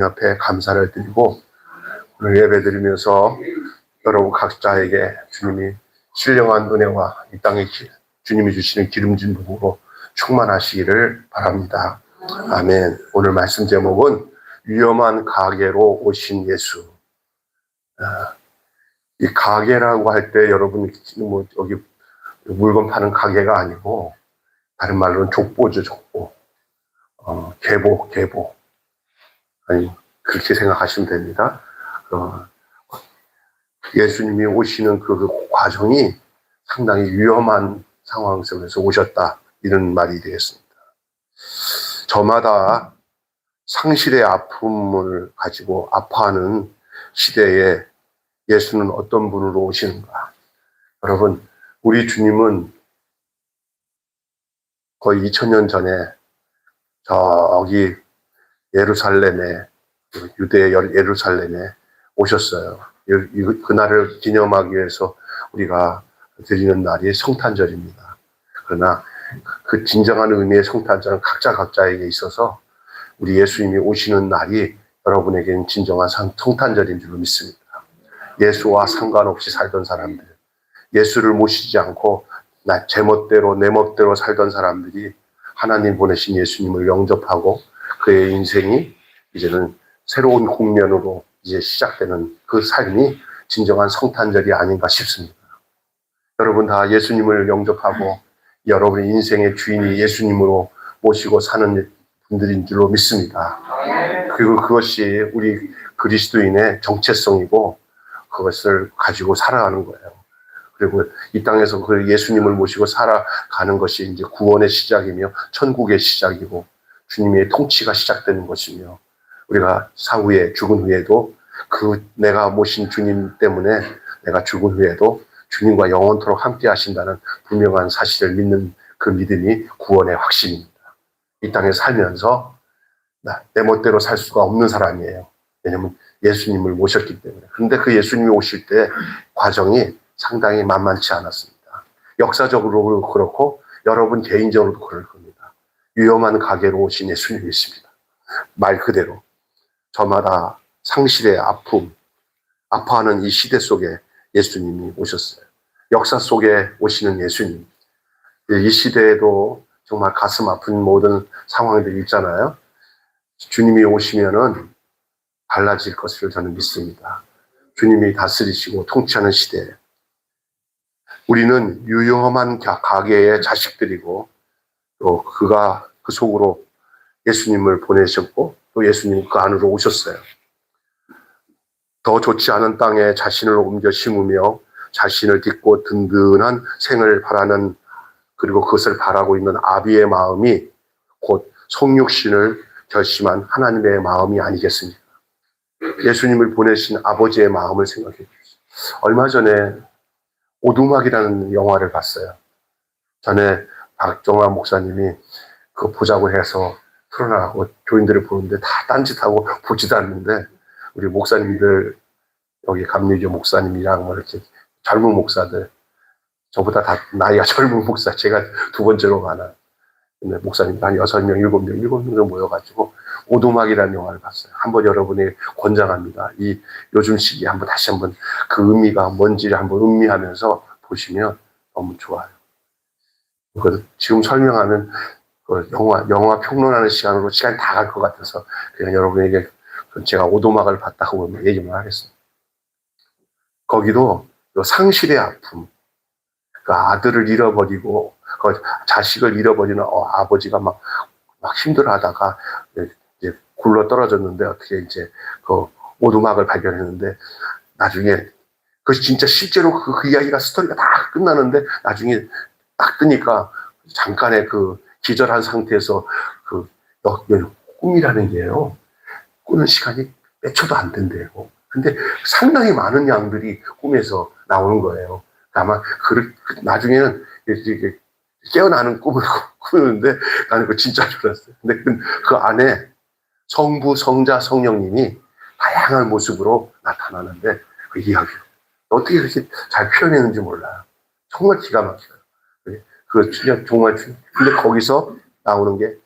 앞에 감사를 드리고 오늘 예배 드리면서 여러분 각자에게 주님이 신령한 은혜와 이 땅에 주님이 주시는 기름진 부으로 충만하시기를 바랍니다. 아멘. 오늘 말씀 제목은 위험한 가게로 오신 예수. 이 가게라고 할 때 여러분 뭐 여기 물건 파는 가게가 아니고 다른 말로는 족보죠, 족보. 계보. 아니, 그렇게 생각하시면 됩니다. 예수님이 오시는 그 과정이 상당히 위험한 상황 속에서 오셨다. 이런 말이 되겠습니다. 저마다 상실의 아픔을 가지고 아파하는 시대에 예수는 어떤 분으로 오시는가? 여러분, 우리 주님은 거의 2000년 전에 저기 예루살렘에, 유대 예루살렘에 오셨어요. 그날을 기념하기 위해서 우리가 드리는 날이 성탄절입니다. 그러나 그 진정한 의미의 성탄절은 각자에게 있어서 우리 예수님이 오시는 날이 여러분에게는 진정한 성탄절인 줄로 믿습니다. 예수와 상관없이 살던 사람들, 예수를 모시지 않고 제 멋대로 내 멋대로 살던 사람들이 하나님 보내신 예수님을 영접하고 그의 인생이 이제는 새로운 국면으로 이제 시작되는 그 삶이 진정한 성탄절이 아닌가 싶습니다. 여러분 다 예수님을 영접하고 여러분의 인생의 주인이 예수님으로 모시고 사는 분들인 줄로 믿습니다. 그리고 그것이 우리 그리스도인의 정체성이고 그것을 가지고 살아가는 거예요. 그리고 이 땅에서 그 예수님을 모시고 살아가는 것이 이제 구원의 시작이며 천국의 시작이고 주님의 통치가 시작되는 것이며 우리가 사후에 죽은 후에도 그 내가 모신 주님 때문에 내가 죽은 후에도 주님과 영원토록 함께 하신다는 분명한 사실을 믿는 그 믿음이 구원의 확신입니다. 이 땅에 살면서 내 멋대로 살 수가 없는 사람이에요. 왜냐하면 예수님을 모셨기 때문에. 그런데 그 예수님이 오실 때 과정이 상당히 만만치 않았습니다. 역사적으로 그렇고 여러분 개인적으로도 그럴 겁니다. 위험한 가게로 오신 예수님이 있습니다. 말 그대로 저마다 상실의 아픔, 아파하는 이 시대 속에 예수님이 오셨어요. 역사 속에 오시는 예수님. 이 시대에도 정말 가슴 아픈 모든 상황들이 있잖아요. 주님이 오시면은 달라질 것을 저는 믿습니다. 주님이 다스리시고 통치하는 시대에 우리는 위험한 가게의 자식들이고 또 그가 그 속으로 예수님을 보내셨고 또 예수님 그 안으로 오셨어요. 더 좋지 않은 땅에 자신을 옮겨 심으며 자신을 딛고 든든한 생을 바라는 그리고 그것을 바라고 있는 아비의 마음이 곧 성육신을 결심한 하나님의 마음이 아니겠습니까? 예수님을 보내신 아버지의 마음을 생각해 주십시오. 얼마 전에 오두막이라는 영화를 봤어요. 전에 박정환 목사님이 그거 보자고 해서 틀어나가고 교인들을 보는데 다 딴짓하고 보지도 않는데 우리 목사님들 여기 감리교 목사님이랑 뭐 이렇게 젊은 목사들 저보다 다 나이가 젊은 목사 제가 두 번째로 가나 근데 목사님들 한 6명, 7명 정도 모여가지고 오두막이라는 영화를 봤어요. 한번 여러분이 권장합니다. 이 요즘 시기에 다시 한번 그 의미가 뭔지를 한번 음미하면서 보시면 너무 좋아요. 지금 설명하면 영화 평론하는 시간으로 시간이 다 갈 것 같아서 그냥 여러분에게 제가 오두막을 봤다고 얘기만 하겠습니다. 거기도 상실의 아픔, 그 아들을 잃어버리고 그 자식을 잃어버리는 아버지가 막 힘들어하다가 이제 굴러 떨어졌는데 어떻게 이제 그 오두막을 발견했는데 나중에 그 진짜 실제로 그 이야기가 스토리가 다 끝나는데 나중에 딱 뜨니까 잠깐의 그 기절한 상태에서 그 꿈이라는 게요. 꾸는 시간이 몇 초도 안 된대요. 근데 상당히 많은 양들이 꿈에서 나오는 거예요. 아마 나중에는 이렇게 깨어나는 꿈을 꾸는데 나는 그거 진짜 줄 알았어요. 근데 그 안에 성부, 성자, 성령님이 다양한 모습으로 나타나는데 그 이야기를 어떻게 그렇게 잘 표현했는지 몰라요. 정말 기가 막혀요. 그 정말 근데 거기서 나오는 게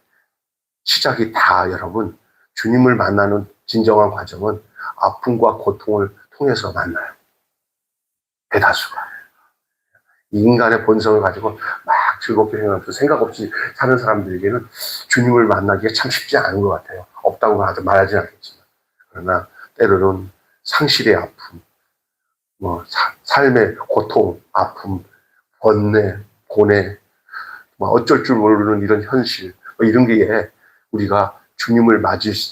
시작이 다 여러분 주님을 만나는 진정한 과정은 아픔과 고통을 통해서 만나요. 대다수가. 인간의 본성을 가지고 막 즐겁게 생각하면서 생각 없이 사는 사람들에게는 주님을 만나기가 참 쉽지 않은 것 같아요. 없다고 말하진 않겠지만. 그러나 때로는 상실의 아픔, 삶의 고통, 아픔, 번뇌, 고뇌, 어쩔 줄 모르는 이런 현실, 이런 게 우리가 주님을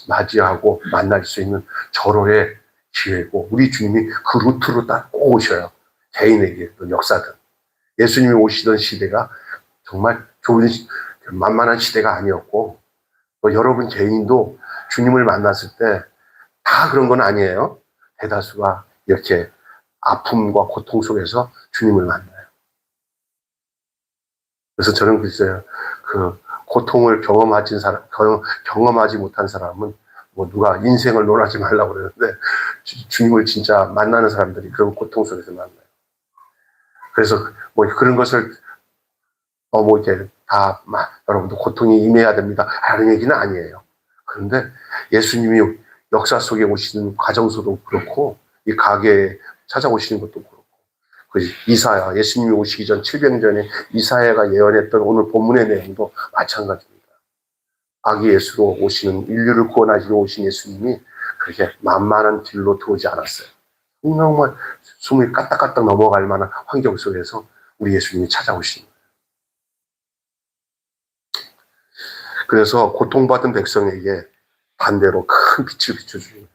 맞이하고 만날 수 있는 절호의 기회고, 우리 주님이 그 루트로 딱 꼭 오셔요. 개인에게, 또 역사든. 예수님이 오시던 시대가 정말 좋은, 만만한 시대가 아니었고, 여러분 개인도 주님을 만났을 때 다 그런 건 아니에요. 대다수가 이렇게 아픔과 고통 속에서 주님을 만나요. 그래서 저는 글쎄요, 그 고통을 경험하지 못한 사람은 누가 인생을 논하지 말라고 그러는데, 주님을 진짜 만나는 사람들이 그런 고통 속에서 만나요. 그래서 그런 것을 이렇게 다 여러분도 고통이 임해야 됩니다 하는 얘기는 아니에요. 그런데 예수님이 역사 속에 오시는 과정서도 그렇고, 이 가게에 찾아오시는 것도 그렇고, 이사야, 예수님이 오시기 전 700년에 이사야가 예언했던 오늘 본문의 내용도 마찬가지입니다. 아기 예수로 오시는, 인류를 구원하시러 오신 예수님이 그렇게 만만한 길로 들어오지 않았어요. 정말 숨이 까딱까딱 넘어갈 만한 환경 속에서 우리 예수님이 찾아오신 거예요. 그래서 고통받은 백성에게 반대로 큰 빛을 비춰주는,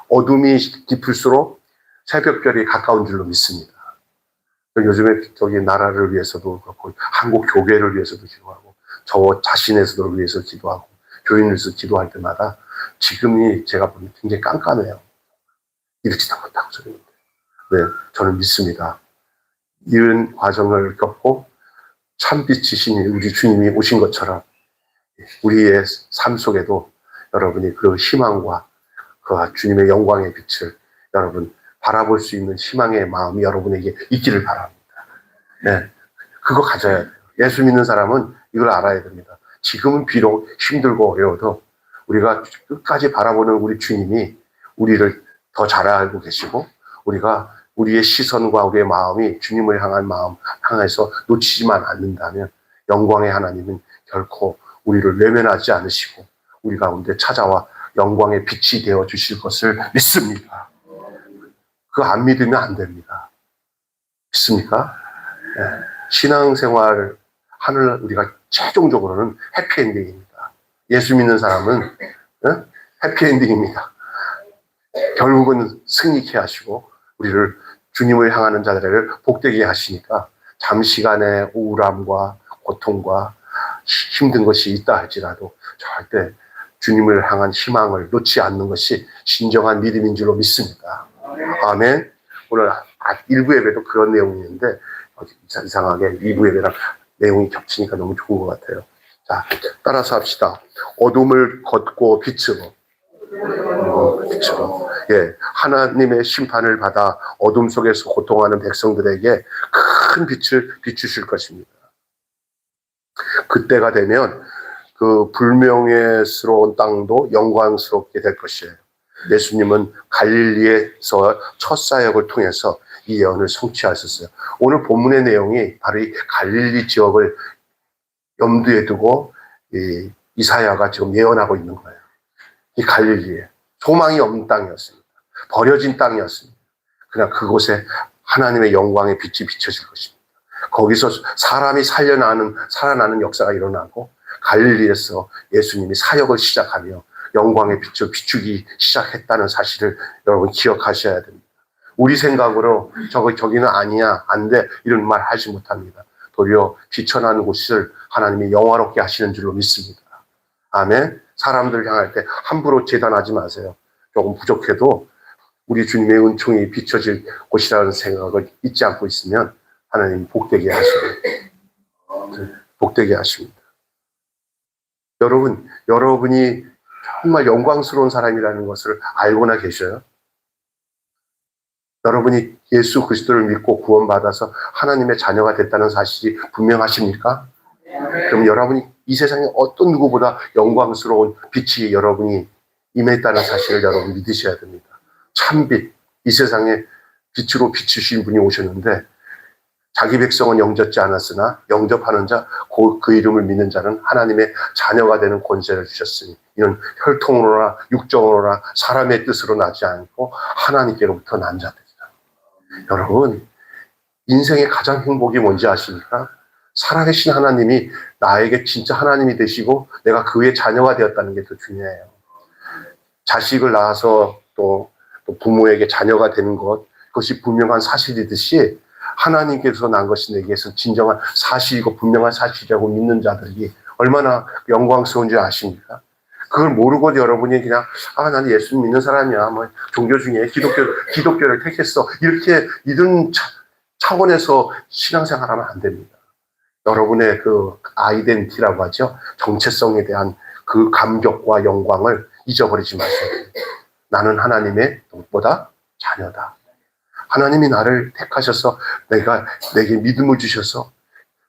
어둠이 깊을수록 새벽별이 가까운 줄로 믿습니다. 요즘에 저기 나라를 위해서도 그렇고, 한국 교회를 위해서도 기도하고, 저 자신에서도 위해서 기도하고, 교인을 위해서 기도할 때마다 지금이 제가 보면 굉장히 깜깜해요. 이렇지도 못하고 저랬는데. 네, 저는 믿습니다. 이런 과정을 겪고 참빛이신 우리 주님이 오신 것처럼 우리의 삶 속에도 여러분이 그 희망과 그 주님의 영광의 빛을 여러분 바라볼 수 있는 희망의 마음이 여러분에게 있기를 바랍니다. 네, 그거 가져야 돼요. 예수 믿는 사람은 이걸 알아야 됩니다. 지금은 비록 힘들고 어려워도 우리가 끝까지 바라보는 우리 주님이 우리를 더 잘 알고 계시고, 우리가 우리의 시선과 우리의 마음이 주님을 향한 마음 향해서 놓치지만 않는다면 영광의 하나님은 결코 우리를 외면하지 않으시고 우리 가운데 찾아와 영광의 빛이 되어 주실 것을 믿습니다. 그거 안 믿으면 안 됩니다. 믿습니까? 네. 신앙생활 하늘 우리가 최종적으로는 해피엔딩입니다. 예수 믿는 사람은 해피엔딩입니다. 결국은 승리케 하시고 우리를 주님을 향하는 자들을 복되게 하시니까 잠시간의 우울함과 고통과 힘든 것이 있다 할지라도 절대 주님을 향한 희망을 놓지 않는 것이 진정한 믿음인 줄로 믿습니다. 아멘. 오늘 1부 예배도 그런 내용이 있는데 이상하게 2부 예배랑 내용이 겹치니까 너무 좋은 것 같아요. 자, 따라서 합시다. 어둠을 걷고 빛으로. 예, 하나님의 심판을 받아 어둠 속에서 고통하는 백성들에게 큰 빛을 비추실 것입니다. 그때가 되면 그 불명예스러운 땅도 영광스럽게 될 것이에요. 예수님은 갈릴리에서 첫 사역을 통해서 이 예언을 성취하셨어요. 오늘 본문의 내용이 바로 이 갈릴리 지역을 염두에 두고 이사야가 지금 예언하고 있는 거예요. 이 갈릴리에 소망이 없는 땅이었습니다. 버려진 땅이었습니다. 그러나 그곳에 하나님의 영광의 빛이 비춰질 것입니다. 거기서 사람이 살아나는 역사가 일어나고 갈릴리에서 예수님이 사역을 시작하며 영광의 빛을 비추기 시작했다는 사실을 여러분 기억하셔야 됩니다. 우리 생각으로 저기는 아니야, 안 돼, 이런 말 하지 못합니다. 도리어 비천한 곳을 하나님이 영화롭게 하시는 줄로 믿습니다. 아멘. 사람들 향할 때 함부로 재단하지 마세요. 조금 부족해도 우리 주님의 은총이 비춰질 곳이라는 생각을 잊지 않고 있으면 하나님 복되게 하십니다. 여러분이 정말 영광스러운 사람이라는 것을 알고나 계셔요? 여러분이 예수 그리스도를 믿고 구원받아서 하나님의 자녀가 됐다는 사실이 분명하십니까? 그럼 여러분이 이 세상에 어떤 누구보다 영광스러운 빛이 여러분이 임했다는 사실을 여러분 믿으셔야 됩니다. 참빛, 이 세상에 빛으로 비추신 분이 오셨는데 자기 백성은 영접지 않았으나 영접하는 자, 그 이름을 믿는 자는 하나님의 자녀가 되는 권세를 주셨으니 이는 혈통으로나 육정으로나 사람의 뜻으로 나지 않고 하나님께로부터 난 자들이다. 여러분, 인생의 가장 행복이 뭔지 아십니까? 살아계신 하나님이 나에게 진짜 하나님이 되시고 내가 그의 자녀가 되었다는 게 더 중요해요. 자식을 낳아서 또 부모에게 자녀가 되는 것, 그것이 분명한 사실이듯이 하나님께서 난 것이 내게서 진정한 사실이고 분명한 사실이라고 믿는 자들이 얼마나 영광스러운 줄 아십니까? 그걸 모르고 여러분이 그냥 나는 예수 믿는 사람이야, 뭐 종교 중에 기독교를 택했어, 이렇게 이런 차원에서 신앙생활하면 안 됩니다. 여러분의 그 아이덴티티라고 하죠. 정체성에 대한 그 감격과 영광을 잊어버리지 마세요. 나는 하나님의 무엇보다 자녀다. 하나님이 나를 택하셔서 내게 믿음을 주셔서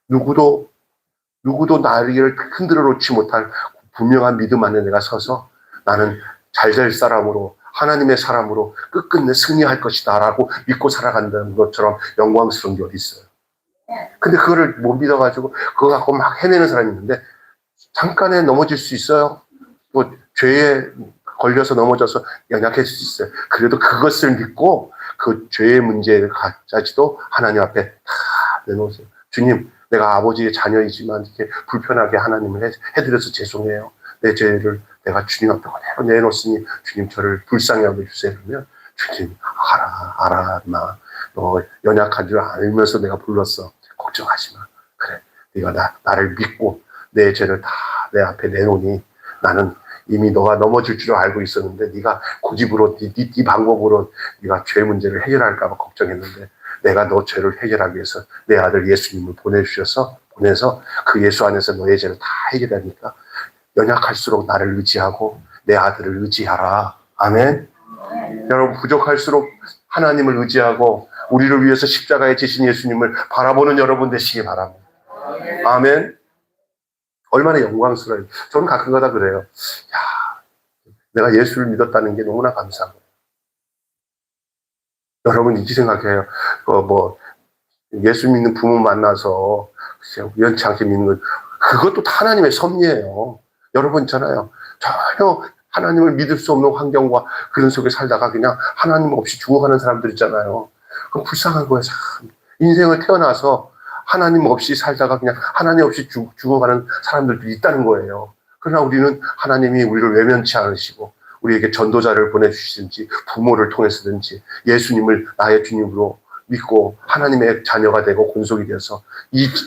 누구도 나를 흔들어 놓지 못할 분명한 믿음 안에 내가 서서 나는 잘 될 사람으로 하나님의 사람으로 끝끝내 승리할 것이다 라고 믿고 살아간다는 것처럼 영광스러운 게 어디 있어요. 근데 그거를 못 믿어가지고 그거 갖고 막 헤매는 사람이 있는데 잠깐에 넘어질 수 있어요. 뭐 죄에 걸려서 넘어져서 연약해질 수 있어요. 그래도 그것을 믿고 그 죄의 문제까지도 하나님 앞에 다 내놓으세요. 주님, 내가 아버지의 자녀이지만 이렇게 불편하게 하나님을 해드려서 죄송해요. 내 죄를 내가 주님 앞에 그대로 내놓으니 주님 저를 불쌍히 여겨주세요. 그러면 주님, 알아, 마. 너 연약한 줄 알면서 내가 불렀어. 걱정하지 마. 그래, 네가 나를 믿고 내 죄를 다 내 앞에 내놓으니 나는 이미 너가 넘어질 줄 알고 있었는데 네가 고집으로 네 방법으로 네가 죄 문제를 해결할까 봐 걱정했는데 내가 너 죄를 해결하기 위해서 내 아들 예수님을 보내서 그 예수 안에서 너의 죄를 다 해결하니까 연약할수록 나를 의지하고 내 아들을 의지하라. 아멘. 여러분, 부족할수록 하나님을 의지하고 우리를 위해서 십자가에 지신 예수님을 바라보는 여러분 되시기 바랍니다. 아멘. 얼마나 영광스러워요. 저는 가끔가다 그래요. 야, 내가 예수를 믿었다는 게 너무나 감사한 거예요. 여러분 이렇게 생각해요. 예수 믿는 부모 만나서 우연치 않게 믿는 건 그것도 다 하나님의 섭리예요. 여러분 있잖아요. 전혀 하나님을 믿을 수 없는 환경과 그런 속에 살다가 그냥 하나님 없이 죽어가는 사람들 있잖아요. 그럼 불쌍한 거예요. 참. 인생을 태어나서 하나님 없이 살다가 그냥 하나님 없이 죽어가는 사람들도 있다는 거예요. 그러나 우리는 하나님이 우리를 외면치 않으시고 우리에게 전도자를 보내주시든지 부모를 통해서든지 예수님을 나의 주님으로 믿고 하나님의 자녀가 되고 권속이 되어서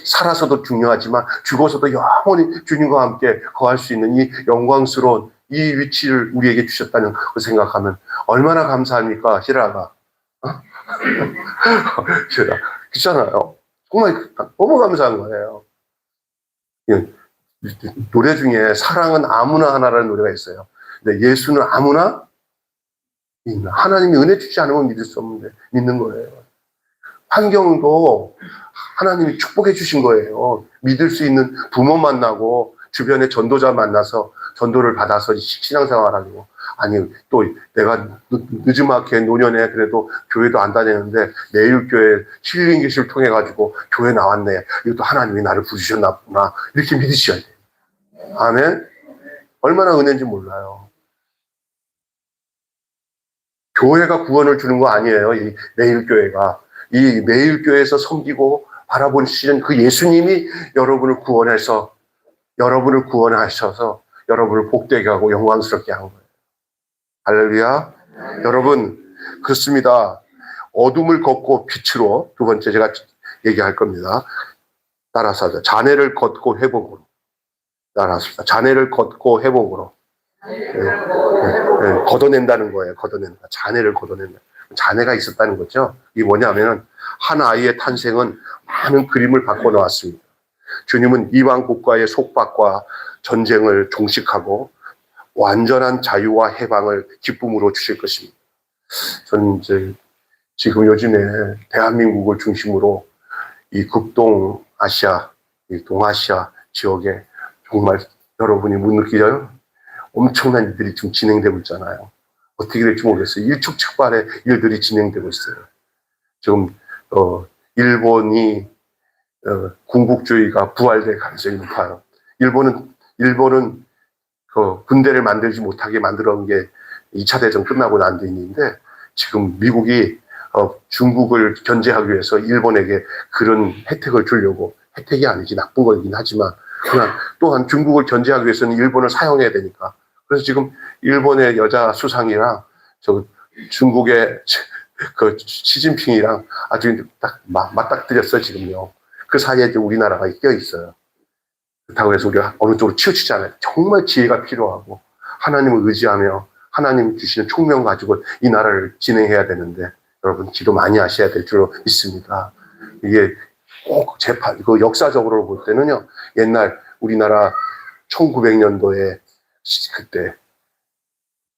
살아서도 중요하지만 죽어서도 영원히 주님과 함께 거할 수 있는 이 영광스러운 이 위치를 우리에게 주셨다는 걸 생각하면 얼마나 감사합니까? 히라가. 히라. 그렇잖아요. 정말 너무 감사한 거예요. 노래 중에 사랑은 아무나 하나라는 노래가 있어요. 근데 예수는 아무나 믿나. 하나님이 은혜 주지 않으면 믿을 수 없는데 믿는 거예요. 환경도 하나님이 축복해 주신 거예요. 믿을 수 있는 부모 만나고 주변에 전도자 만나서 전도를 받아서 신앙생활하고 아니 또 내가 늦지막히 노년에 그래도 교회도 안 다녔는데 매일교회 힐링 기술을 통해 가지고 교회 나왔네. 이것도 하나님이 나를 부르셨나 보나 이렇게 믿으셔야 돼요. 아멘. 얼마나 은혜인지 몰라요. 교회가 구원을 주는 거 아니에요. 이 매일교회가. 이 매일교회에서 섬기고 바라보시는 그 예수님이 여러분을 구원하셔서 여러분을 복되게 하고 영광스럽게 한 거예요. 할렐루야. 여러분, 그렇습니다. 어둠을 걷고 빛으로, 두 번째 제가 얘기할 겁니다. 따라서 하죠. 자네를 걷고 회복으로. 따라서 자네를 걷고 회복으로. 걷어낸다는 거예요. 걷어낸다. 자네를 걷어낸다. 자네가 있었다는 거죠. 이게 뭐냐면 한 아이의 탄생은 많은 그림을 바꿔 놓았습니다. 주님은 이방 국가의 속박과 전쟁을 종식하고 완전한 자유와 해방을 기쁨으로 주실 것입니다. 저는 이제 지금 요즘에 대한민국을 중심으로 이 극동아시아, 이 동아시아 지역에 정말 여러분이 못 느끼죠? 엄청난 일들이 지금 진행되고 있잖아요. 어떻게 될지 모르겠어요. 일촉즉발의 일들이 진행되고 있어요. 지금 일본이 군국주의가 부활될 가능성이 높아요. 일본은 그 군대를 만들지 못하게 만들어온 게 2차 대전 끝나고 난 뒤인데 지금 미국이 중국을 견제하기 위해서 일본에게 그런 혜택을 주려고, 혜택이 아니지 나쁜 거긴 하지만 그냥 또한 중국을 견제하기 위해서는 일본을 사용해야 되니까, 그래서 지금 일본의 여자 수상이랑 중국의 그 시진핑이랑 아주 딱 맞닥뜨렸어요 지금요. 그 사이에 이제 우리나라가 껴 있어요. 그렇다고 해서 우리가 어느 쪽으로 치우치지 않아요. 정말 지혜가 필요하고 하나님을 의지하며 하나님 주시는 총명 가지고 이 나라를 진행해야 되는데, 여러분 기도 많이 하셔야 될 줄로 믿습니다. 이게 꼭 그 역사적으로 볼 때는요, 옛날 우리나라 1900년도에 그때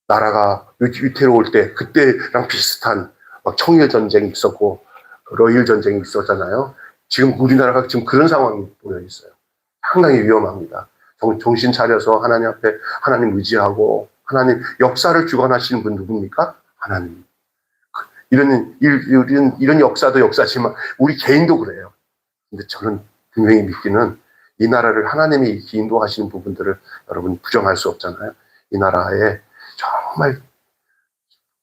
나라가 위태로울 때 그때랑 비슷한 막 청일 전쟁이 있었고 러일 전쟁이 있었잖아요. 지금 우리나라가 지금 그런 상황이 보여 있어요. 상당히 위험합니다. 정신 차려서 하나님 앞에 하나님 의지하고, 하나님 역사를 주관하시는 분 누굽니까? 하나님. 이런 역사도 역사지만 우리 개인도 그래요. 근데 저는 분명히 믿기는 이 나라를 하나님이 인도하시는 부분들을 여러분 부정할 수 없잖아요. 이 나라에 정말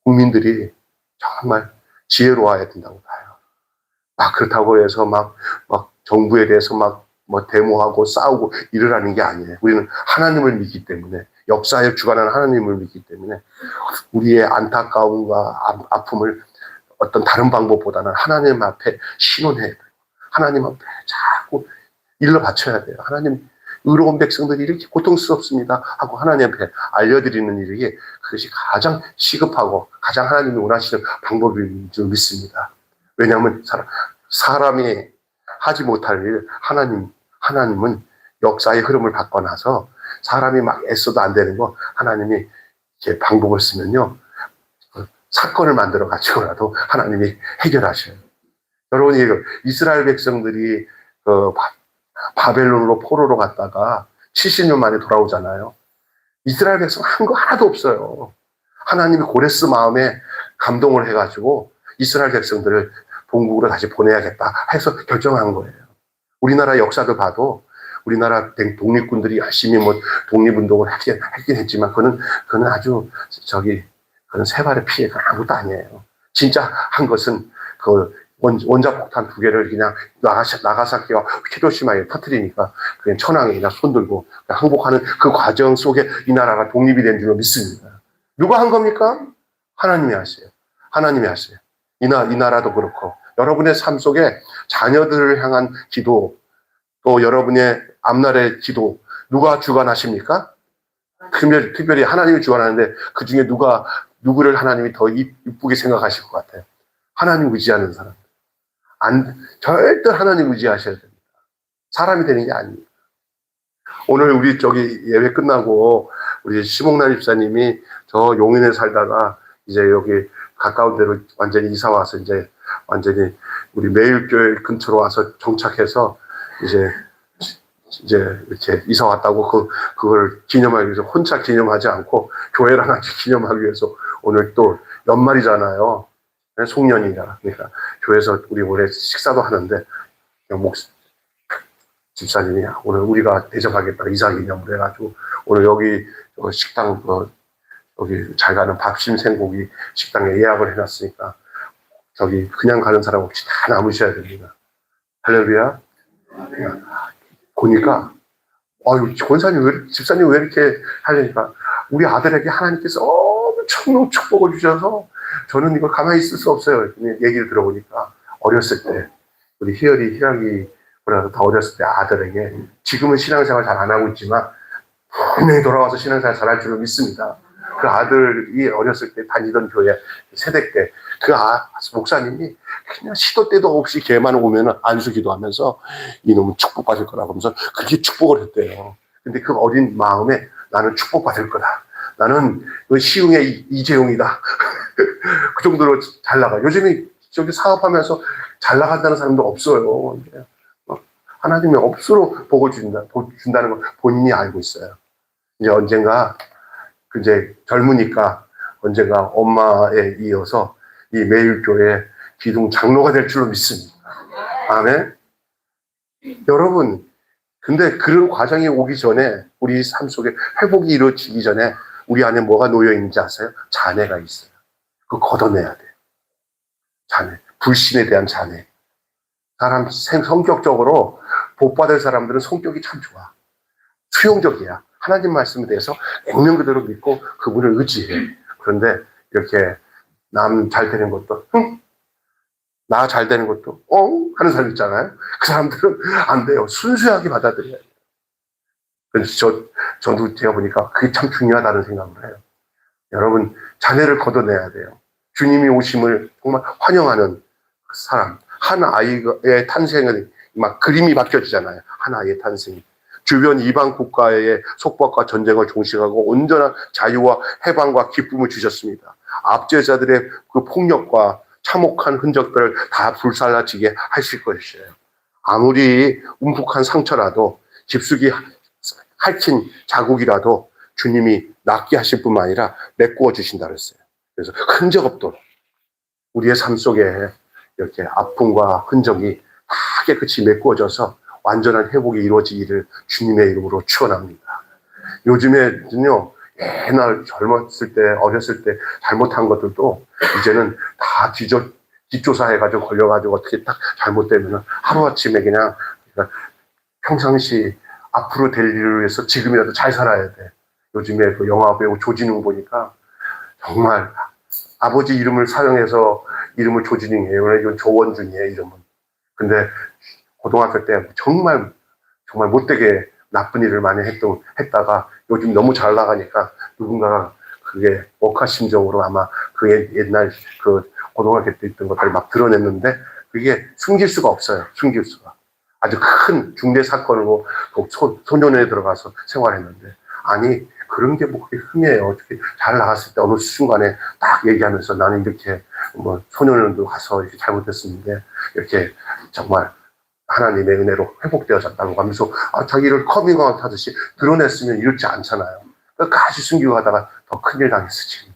국민들이 정말 지혜로워야 된다고 봐요. 그렇다고 해서 막 정부에 대해서 뭐 데모하고 싸우고 이러라는 게 아니에요. 우리는 하나님을 믿기 때문에, 역사에 주관하는 하나님을 믿기 때문에 우리의 안타까움과 아픔을 어떤 다른 방법보다는 하나님 앞에 신원해야 돼요. 하나님 앞에 자꾸 일러 바쳐야 돼요. 하나님, 의로운 백성들이 이렇게 고통스럽습니다 하고 하나님 앞에 알려드리는 일이, 그것이 가장 시급하고 가장 하나님이 원하시는 방법인 줄 믿습니다. 왜냐하면 사람이 하지 못할 일, 하나님은 역사의 흐름을 바꿔놔서 사람이 막 애써도 안 되는 거 하나님이 이렇게 방법을 쓰면요, 사건을 만들어 가지고라도 하나님이 해결하셔요. 여러분이 이스라엘 백성들이 바벨론으로 포로로 갔다가 70년 만에 돌아오잖아요. 이스라엘 백성 한 거 하나도 없어요. 하나님이 고레스 마음에 감동을 해가지고 이스라엘 백성들을 본국으로 다시 보내야겠다 해서 결정한 거예요. 우리나라 역사를 봐도 우리나라 독립군들이 열심히 뭐 독립운동을 하긴 했지만 그거는 아주 그건 세 발의 피해가 아무것도 아니에요. 진짜 한 것은 그 원자폭탄 2개를 그냥 나가사키와 히로시마에 터뜨리니까 그냥 천황이 그냥 손들고 항복하는 그 과정 속에 이 나라가 독립이 된 줄로 믿습니다. 누가 한 겁니까? 하나님이 하세요. 하나님이 하세요. 이 나라도 그렇고, 여러분의 삶 속에 자녀들을 향한 기도, 또 여러분의 앞날의 기도, 누가 주관하십니까? 특별히 하나님이 주관하는데 그 중에 누구를 하나님이 더 이쁘게 생각하실 것 같아요? 하나님 의지하는 사람. 절대 하나님 의지하셔야 됩니다. 사람이 되는 게 아닙니다. 오늘 우리 예배 끝나고 우리 시목란 집사님이 저 용인에 살다가 이제 여기 가까운 데로 완전히 이사 와서 이제 완전히 우리 매일교회 근처로 와서 정착해서 이제 이렇게 이사 왔다고 그걸 기념하기 위해서 혼자 기념하지 않고 교회랑 같이 기념하기 위해서 오늘 또 연말이잖아요. 송년이라. 그러니까 교회에서 우리 올해 식사도 하는데 집사님이 오늘 우리가 대접하겠다 이사 기념으로 해가지고 오늘 여기 식당 여기 잘 가는 밥심 생고기 식당에 예약을 해놨으니까 그냥 가는 사람 없이 다 남으셔야 됩니다. 할렐루야. 보니까 집사님 왜 이렇게 하려니까 우리 아들에게 하나님께서 엄청 축복을 주셔서 저는 이걸 가만히 있을 수 없어요. 얘기를 들어보니까 어렸을 때 우리 희락이 보다 더 어렸을 때 아들에게, 지금은 신앙생활 잘 안 하고 있지만 분명히 돌아와서 신앙생활 잘할 줄을 믿습니다. 그 아들이 어렸을 때 다니던 교회 세대 때 그 목사님이 그냥 시도 때도 없이 걔만 오면 안수 기도하면서 이놈은 축복받을 거라고 하면서 그렇게 축복을 했대요. 근데 그 어린 마음에 나는 축복받을 거다. 나는 시흥의 이재용이다. 그 정도로 잘 나가. 요즘에 사업하면서 잘 나간다는 사람도 없어요. 하나님이 없으로 복을 준다는 걸 본인이 알고 있어요. 이제 언젠가 이제 젊으니까 언젠가 엄마에 이어서 이 매일교회 기둥 장로가 될 줄로 믿습니다. 아멘. 여러분, 근데 그런 과정이 오기 전에, 우리 삶 속에 회복이 이루어지기 전에 우리 안에 뭐가 놓여 있는지 아세요? 잔해가 있어요. 그거 걷어내야 돼요. 잔해. 불신에 대한 잔해. 사람 성격적으로 복받을 사람들은 성격이 참 좋아. 수용적이야. 하나님 말씀에 대해서 액면 그대로 믿고 그분을 의지해. 그런데 이렇게 남 잘 되는 것도 나 잘 되는 것도 하는 사람 있잖아요. 그 사람들은 안 돼요. 순수하게 받아들여야 돼요. 그래서 저도 제가 보니까 그게 참 중요하다는 생각을 해요. 여러분, 자네를 걷어내야 돼요. 주님이 오심을 정말 환영하는 사람. 한 아이의 탄생은 막 그림이 바뀌어지잖아요. 한 아이의 탄생이. 주변 이방 국가의 속박과 전쟁을 종식하고 온전한 자유와 해방과 기쁨을 주셨습니다. 압제자들의 그 폭력과 참혹한 흔적들을 다 불살라지게 하실 것이에요. 아무리 움푹한 상처라도 깊숙이 핥힌 자국이라도 주님이 낫게 하실 뿐만 아니라 메꾸어 주신다 그랬어요. 그래서 흔적 없도록 우리의 삶 속에 이렇게 아픔과 흔적이 다 깨끗이 메꾸어져서 완전한 회복이 이루어지기를 주님의 이름으로 축원합니다. 요즘에는요, 옛날 젊었을 때, 어렸을 때 잘못한 것들도 이제는 다 뒷조사해가지고 걸려가지고 어떻게 딱 잘못되면 하루아침에 그냥 평상시 앞으로 될 일을 위해서 지금이라도 잘 살아야 돼. 요즘에 그 영화배우 조진웅 보니까 정말 아버지 이름을 사용해서 이름을 조진웅이에요. 이건 조원준이에요, 이름은. 근데 고등학교 때 정말 못되게 나쁜 일을 많이 했다가 요즘 너무 잘 나가니까 누군가가 그게 억하심정으로 아마 그 옛날 그 고등학교 때 있던 것들을 막 드러냈는데 그게 숨길 수가 없어요. 숨길 수가. 아주 큰 중대 사건으로 소년원에 들어가서 생활했는데 아니 그런 게 뭐 그렇게 흔해요. 어떻게 잘 나갔을 때 어느 순간에 딱 얘기하면서 나는 이렇게 뭐 소년원도 가서 이렇게 잘못했었는데 이렇게 정말 하나님의 은혜로 회복되어졌다고 하면서 자기를 커밍아웃 하듯이 드러냈으면 이렇지 않잖아요. 끝까지 숨기고 하다가 더 큰일 당했어 지금.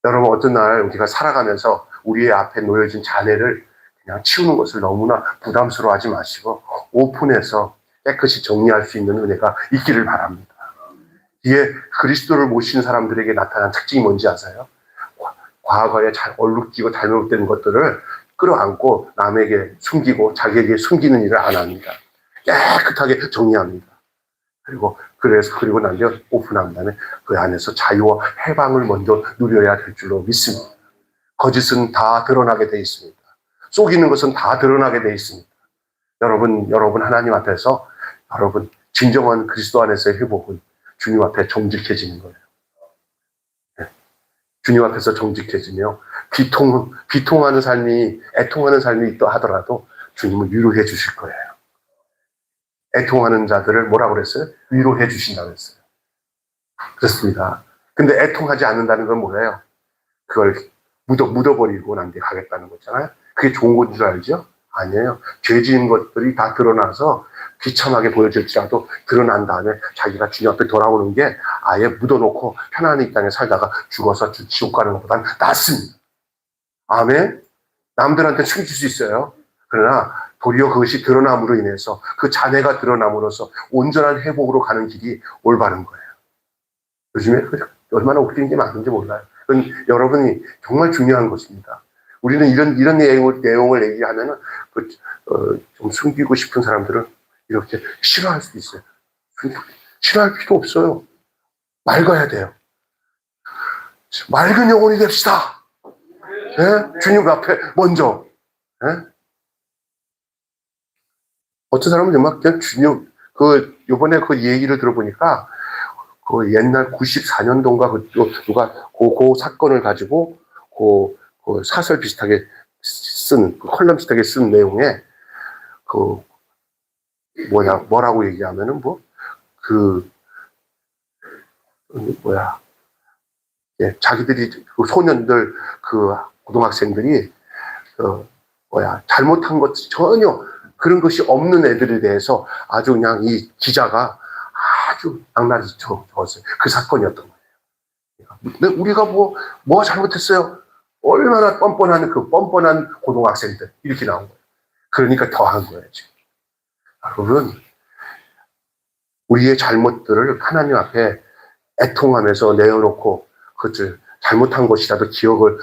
여러분 어떤 날 우리가 살아가면서 우리의 앞에 놓여진 잔해를 그냥 치우는 것을 너무나 부담스러워하지 마시고 오픈해서 깨끗이 정리할 수 있는 은혜가 있기를 바랍니다. 뒤에 그리스도를 모신 사람들에게 나타난 특징이 뭔지 아세요? 과거에 얼룩지고 잘못된 것들을 끌어안고 남에게 숨기고 자기에게 숨기는 일을 안 합니다. 깨끗하게 정리합니다. 그리고 난 뒤에 오픈한 다음에 그 안에서 자유와 해방을 먼저 누려야 될 줄로 믿습니다. 거짓은 다 드러나게 돼 있습니다. 속이는 것은 다 드러나게 돼 있습니다. 여러분 하나님 앞에서 여러분 진정한 그리스도 안에서의 회복은 주님 앞에 정직해지는 거예요. 주님 앞에서 정직해지며 비통하는 삶이 애통하는 삶이 있다 하더라도 주님은 위로해 주실 거예요. 애통하는 자들을 뭐라고 그랬어요? 위로해 주신다고 했어요. 그렇습니다. 근데 애통하지 않는다는 건 뭐예요? 그걸 묻어버리고 난 뒤에 가겠다는 거잖아요. 그게 좋은 건 줄 알죠? 아니에요. 죄 지은 것들이 다 드러나서 비참하게 보여질지라도 드러난 다음에 자기가 주님 앞에 돌아오는 게 아예 묻어놓고 편안히 이 땅에 살다가 죽어서 지옥 가는 것보다는 낫습니다. 아멘? 남들한테 숨길 수 있어요. 그러나 도리어 그것이 드러남으로 인해서 그 잔해가 드러남으로써 온전한 회복으로 가는 길이 올바른 거예요. 요즘에 얼마나 웃기는 게 많은지 몰라요. 그건 여러분이 정말 중요한 것입니다. 우리는 이런 내용을 얘기하면은 좀 숨기고 싶은 사람들은 이렇게 싫어할 수도 있어요. 싫어할 필요 없어요. 맑아야 돼요. 맑은 영혼이 됩시다. 네? 주님 앞에 먼저. 네? 어떤 사람은 정말 그냥 주님 요번에 그 얘기를 들어보니까 그 옛날 94년도인가 누가 그 사건을 가지고 그 사설 비슷하게 컬럼 비슷하게 쓴 내용에 뭐라고 얘기하면은 자기들이 그 소년들 고등학생들이 잘못한 것 전혀 그런 것이 없는 애들에 대해서 아주 그냥 이 기자가 아주 악랄히 적었어요. 그 사건이었던 거예요. 우리가 뭐가 잘못했어요? 얼마나 뻔뻔한 그 뻔뻔한 고등학생들 이렇게 나온 거예요. 그러니까 더 한 거예요, 지금. 여러분, 우리의 잘못들을 하나님 앞에 애통하면서 내어놓고 그것을 잘못한 것이라도 기억을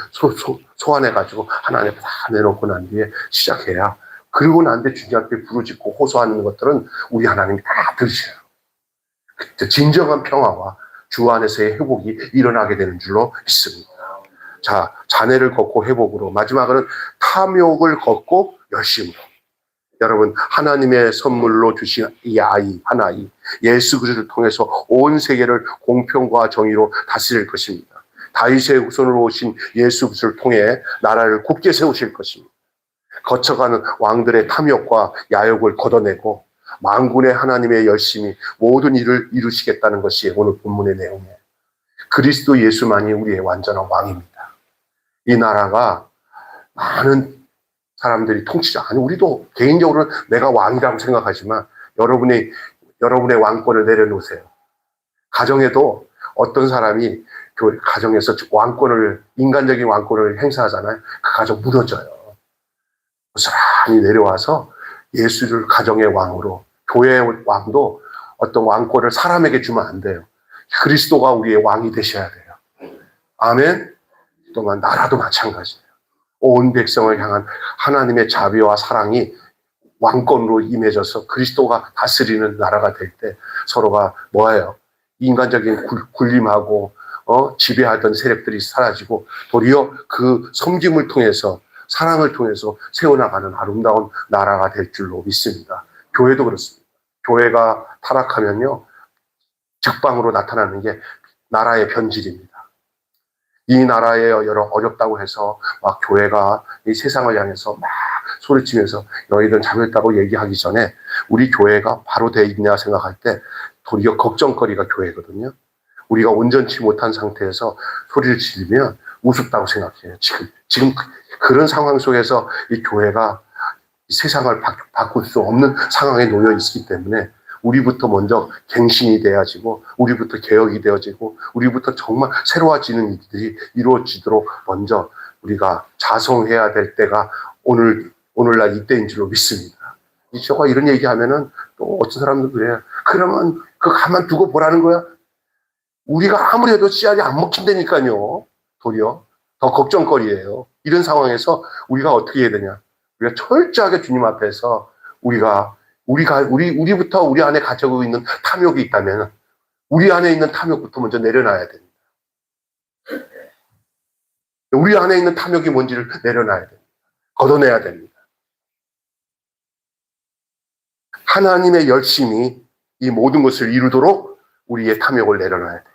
소환해가지고 하나님 앞에 다 내놓고 난 뒤에 시작해야, 그리고 난 뒤에 주님한테 부르짖고 호소하는 것들은 우리 하나님이 다 들으셔요. 그때 진정한 평화와 주 안에서의 회복이 일어나게 되는 줄로 믿습니다. 자, 잔해를 걷고 회복으로, 마지막으로는 탐욕을 걷고 열심으로. 여러분, 하나님의 선물로 주신 이 아이, 하나이, 예수 그리스도를 통해서 온 세계를 공평과 정의로 다스릴 것입니다. 다윗의 후손으로 오신 예수 그리스도를 통해 나라를 굳게 세우실 것입니다. 거쳐가는 왕들의 탐욕과 야욕을 걷어내고 만군의 하나님의 열심히 모든 일을 이루시겠다는 것이 오늘 본문의 내용이에요. 그리스도 예수만이 우리의 완전한 왕입니다. 이 나라가 많은 사람들이 통치자, 아니 우리도 개인적으로는 내가 왕이라고 생각하지만 여러분의 왕권을 내려놓으세요. 가정에도 어떤 사람이 그 가정에서 왕권을, 인간적인 왕권을 행사하잖아요. 그 가정 무너져요. 고스란히 내려와서 예수를 가정의 왕으로, 교회의 왕도 어떤 왕권을 사람에게 주면 안 돼요. 그리스도가 우리의 왕이 되셔야 돼요. 아멘. 또한 나라도 마찬가지예요. 온 백성을 향한 하나님의 자비와 사랑이 왕권으로 임해져서 그리스도가 다스리는 나라가 될 때 서로가 뭐예요? 인간적인 굴림하고 지배하던 세력들이 사라지고 도리어 그 섬김을 통해서, 사랑을 통해서 세워나가는 아름다운 나라가 될 줄로 믿습니다. 교회도 그렇습니다. 교회가 타락하면요, 적방으로 나타나는 게 나라의 변질입니다. 이 나라에 여러 어렵다고 해서 막 교회가 이 세상을 향해서 막 소리치면서 너희들 잘못했다고 얘기하기 전에 우리 교회가 바로 돼 있냐 생각할 때 도리어 걱정거리가 교회거든요. 우리가 온전치 못한 상태에서 소리를 지르면 우습다고 생각해요. 지금 그런 상황 속에서 이 교회가 세상을 바꿀 수 없는 상황에 놓여 있기 때문에 우리부터 먼저 갱신이 되어지고, 우리부터 개혁이 되어지고, 우리부터 정말 새로워지는 일들이 이루어지도록 먼저 우리가 자성해야 될 때가 오늘날 이때인 줄로 믿습니다. 제가 이런 얘기하면은 또 어떤 사람들 그래요. 그러면 그거 가만 두고 보라는 거야? 우리가 아무리 해도 씨알이 안 먹힌다니까요. 도리어 더 걱정거리예요. 이런 상황에서 우리가 어떻게 해야 되냐? 우리가 철저하게 주님 앞에서 우리부터 우리 안에 가지고 있는 탐욕이 있다면 우리 안에 있는 탐욕부터 먼저 내려놔야 됩니다. 우리 안에 있는 탐욕이 뭔지를 내려놔야 됩니다. 걷어내야 됩니다. 하나님의 열심이 이 모든 것을 이루도록 우리의 탐욕을 내려놔야 돼요.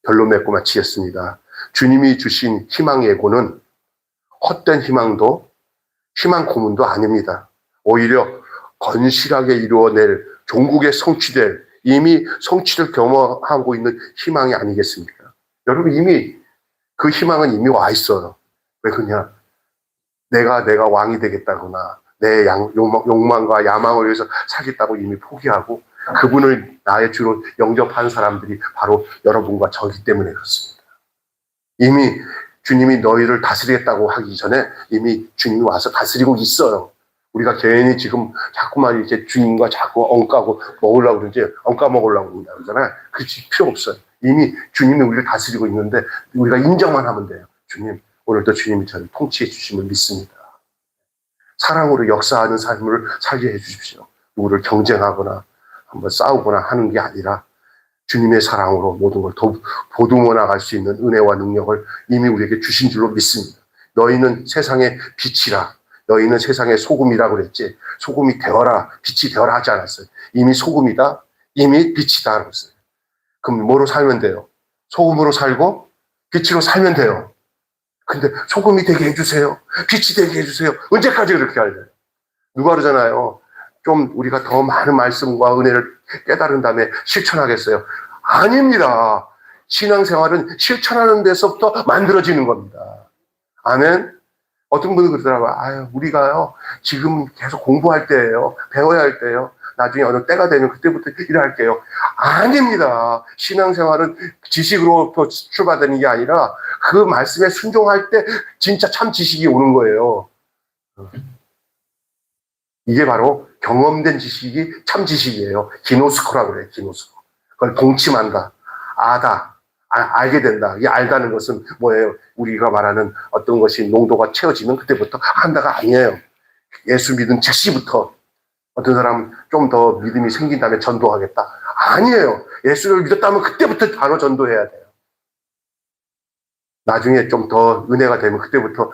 결론 맺고 마치겠습니다. 주님이 주신 희망 예고는 헛된 희망도, 희망 고문도 아닙니다. 오히려 건실하게 이루어낼 종국에 성취될, 이미 성취를 경험하고 있는 희망이 아니겠습니까? 여러분, 이미 그 희망은 이미 와 있어요. 왜 그러냐? 내가 왕이 되겠다거나 내 욕망과 야망을 위해서 살겠다고 이미 포기하고 그분을 나의 주로 영접한 사람들이 바로 여러분과 저기 때문에 그렇습니다. 이미 주님이 너희를 다스리겠다고 하기 전에 이미 주님이 와서 다스리고 있어요. 우리가 괜히 지금 자꾸만 이렇게 주님과 자꾸 엉까고 먹으려고 그러지, 엉까 먹으려고 그런다 그러잖아요. 그렇지, 필요 없어요. 이미 주님이 우리를 다스리고 있는데 우리가 인정만 하면 돼요. 주님, 오늘도 주님이 저를 통치해 주심을 믿습니다. 사랑으로 역사하는 삶을 살게 해 주십시오. 누구를 경쟁하거나 한번 싸우거나 하는 게 아니라 주님의 사랑으로 모든 걸 보듬어 나갈 수 있는 은혜와 능력을 이미 우리에게 주신 줄로 믿습니다. 너희는 세상의 빛이라, 너희는 세상의 소금이라고 그랬지, 소금이 되어라, 빛이 되어라 하지 않았어요. 이미 소금이다, 이미 빛이다 그랬어요. 그럼 뭐로 살면 돼요? 소금으로 살고 빛으로 살면 돼요. 근데 소금이 되게 해주세요, 빛이 되게 해주세요. 언제까지 그렇게 할래요? 누가 그러잖아요. 좀 우리가 더 많은 말씀과 은혜를 깨달은 다음에 실천하겠어요? 아닙니다. 신앙생활은 실천하는 데서부터 만들어지는 겁니다. 아멘. 어떤 분은 그러더라고요. 우리가요, 지금 계속 공부할 때예요. 배워야 할 때예요. 나중에 어느 때가 되면 그때부터 일할게요. 아닙니다. 신앙생활은 지식으로부터 출발되는 게 아니라 그 말씀에 순종할 때 진짜 참 지식이 오는 거예요. 이게 바로 경험된 지식이 참 지식이에요. 기노스코라고 그래요. 기노스코. 그걸 동침한다. 알게 된다. 이 알다는 것은 뭐예요? 우리가 말하는 어떤 것이 농도가 채워지면 그때부터 한다가 아니에요. 예수 믿은 즉시부터 어떤 사람은 좀 더 믿음이 생긴 다음에 전도하겠다. 아니에요. 예수를 믿었다면 그때부터 바로 전도해야 돼요. 나중에 좀 더 은혜가 되면 그때부터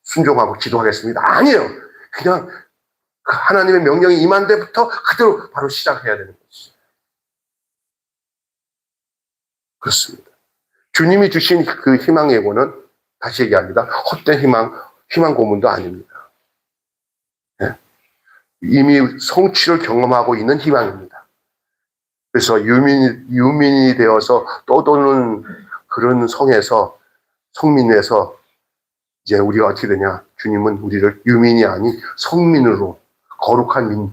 순종하고 기도하겠습니다. 아니에요. 그냥 하나님의 명령이 임한 데부터 그대로 바로 시작해야 되는 것이죠. 그렇습니다. 주님이 주신 그 희망 예고는 다시 얘기합니다. 헛된 희망 고문도 아닙니다. 네? 이미 성취를 경험하고 있는 희망입니다. 그래서 유민이 되어서 떠도는 그런 성민에서 이제 우리가 어떻게 되냐? 주님은 우리를 유민이 아닌 성민으로 거룩한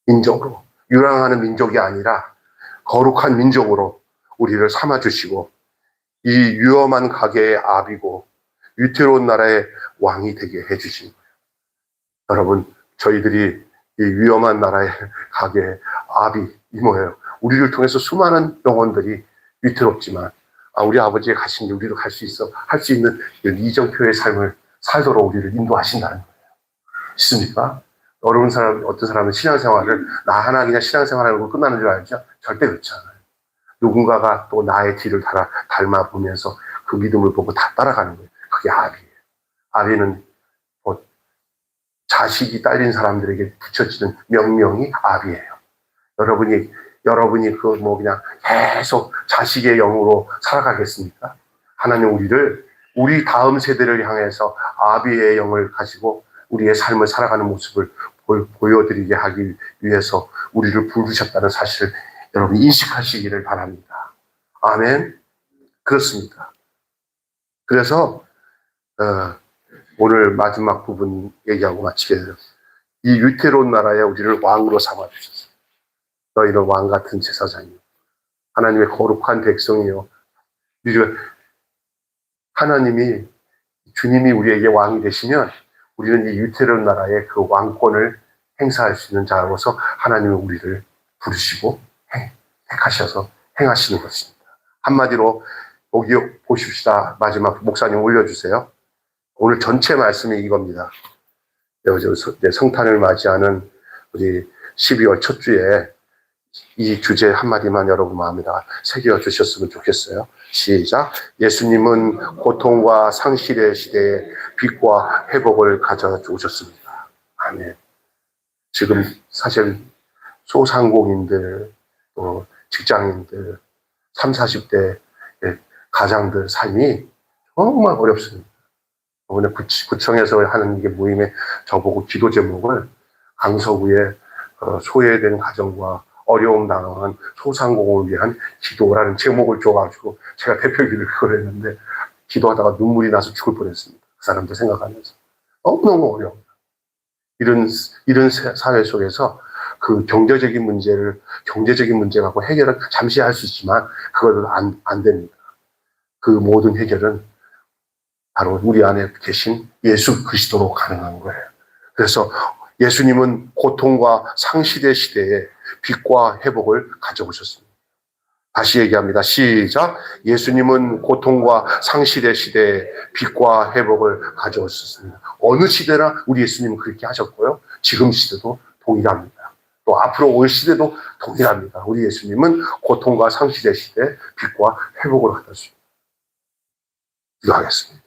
민족으로 유랑하는 민족이 아니라 거룩한 민족으로 우리를 삼아주시고 이 위험한 가계의 아비고 위태로운 나라의 왕이 되게 해주신 거예요. 여러분, 저희들이 이 위험한 나라의 가계의 아비, 이 뭐예요? 우리를 통해서 수많은 영혼들이 위태롭지만 우리 아버지의 가신 길 우리도 갈 수 있어. 할 수 있는 이정표의 삶을 살도록 우리를 인도하신다는 거예요. 있습니까? 어떤 사람은 신앙생활을 나 하나 그냥 신앙생활하는 거 끝나는 줄 알죠? 절대 그렇지 않아요. 누군가가 또 나의 뒤를 닮아보면서 그 믿음을 보고 다 따라가는 거예요. 그게 아비예요. 아비는 뭐 자식이 딸린 사람들에게 붙여지는 명명이 아비예요. 여러분이 그냥 계속 자식의 영으로 살아가겠습니까? 하나님 우리 다음 세대를 향해서 아비의 영을 가지고 우리의 삶을 살아가는 모습을 보여드리게 하기 위해서 우리를 부르셨다는 사실을 여러분 인식하시기를 바랍니다. 아멘. 그렇습니다. 그래서 오늘 마지막 부분 얘기하고 마치게 돼요. 이 위태로운 나라에 우리를 왕으로 삼아주셨어요. 너희는 왕 같은 제사장이요. 하나님의 거룩한 백성이요. 주님이 우리에게 왕이 되시면 우리는 이 위태로운 나라의 그 왕권을 행사할 수 있는 자로서 하나님은 우리를 부르시고 택하셔서 행하시는 것입니다. 한마디로 여기 보십시다. 마지막 목사님 올려주세요. 오늘 전체 말씀이 이겁니다. 성탄을 맞이하는 우리 12월 첫 주에 이 주제 한마디만 여러분 마음에다 새겨주셨으면 좋겠어요. 시작. 예수님은 고통과 상실의 시대에 빛과 회복을 가져오셨습니다. 아멘. 지금 사실 소상공인들, 또 직장인들, 30, 40대 가장들 삶이 정말 어렵습니다. 이번에 구청에서 하는 이게 모임에 저보고 기도 제목을 강서구의 소외된 가정과 어려움 당한 소상공을 위한 기도라는 제목을 줘가지고 제가 대표기를 그걸 했는데 기도하다가 눈물이 나서 죽을 뻔했습니다. 그 사람들 생각하면서 너무너무 어려워요. 이런 사회 속에서 그 경제적인 문제 갖고 해결을 잠시 할 수 있지만 그것은 안 됩니다. 그 모든 해결은 바로 우리 안에 계신 예수 그리스도로 가능한 거예요. 그래서 예수님은 고통과 상실의 시대에 빛과 회복을 가져오셨습니다. 다시 얘기합니다. 시작. 예수님은 고통과 상실의 시대에 빛과 회복을 가져오셨습니다. 어느 시대나 우리 예수님은 그렇게 하셨고요. 지금 시대도 동일합니다. 또 앞으로 올 시대도 동일합니다. 우리 예수님은 고통과 상실의 시대에 빛과 회복을 가져오셨습니다. 기도하겠습니다.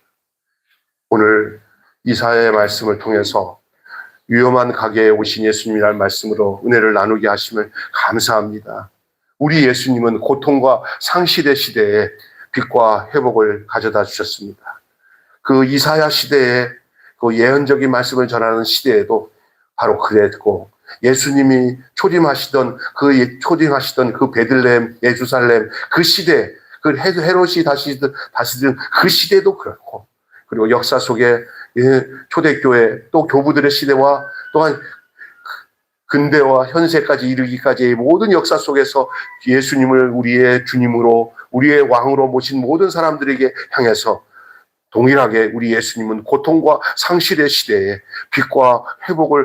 오늘 이사야의 말씀을 통해서 위험한 가게에 오신 예수님이라는 말씀으로 은혜를 나누게 하심을 감사합니다. 우리 예수님은 고통과 상실의 시대에 빛과 회복을 가져다 주셨습니다. 그 이사야 시대에 그 예언적인 말씀을 전하는 시대에도 바로 그랬고 예수님이 초림하시던 그 베들레헴, 예루살렘 그 시대, 그 헤롯이 다시든 그 시대도 그렇고 그리고 역사 속에 초대교회 또 교부들의 시대와 또한 근대와 현세까지 이르기까지의 모든 역사 속에서 예수님을 우리의 주님으로, 우리의 왕으로 모신 모든 사람들에게 향해서 동일하게 우리 예수님은 고통과 상실의 시대에 빛과 회복을